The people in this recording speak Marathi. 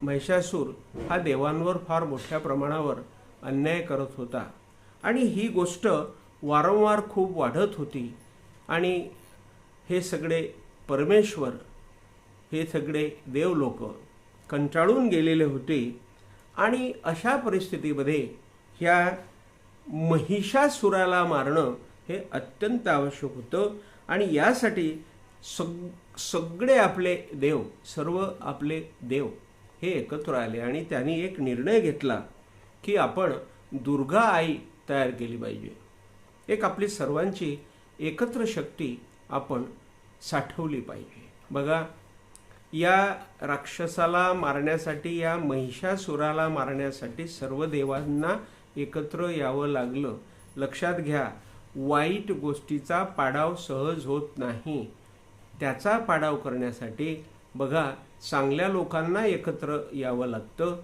महिषासूर हा देवांवर फार मोठ्या प्रमाणावर अन्याय करत होता आणि ही गोष्ट वारंवार खूप वाढत होती आणि हे सगळे परमेश्वर, हे सगळे देवलोक कंटाळून गेलेले होते आणि अशा परिस्थितीमध्ये ह्या महिषासुराला मारणं हे अत्यंत आवश्यक होतं आणि यासाठी सगळे आपले देव, सर्व आपले देव हे एकत्र आले आणि त्यांनी एक निर्णय घेतला की आपण दुर्गा आई तयार केली पाहिजे। एक आपली सर्वांची एकत्र शक्ती आपण साठवली पाहिजे। बघा, या राक्षसाला मारण्यासाठी, या महिषासुराला मारण्यासाठी सर्व देवांना एकत्र यावं लागलं। लक्षात घ्या, वाईट गोष्टीचा पाडाव सहज होत नाही। त्याचा पाडाव करण्यासाठी बघा चांगल्या लोकांना एकत्र यावं लागतं।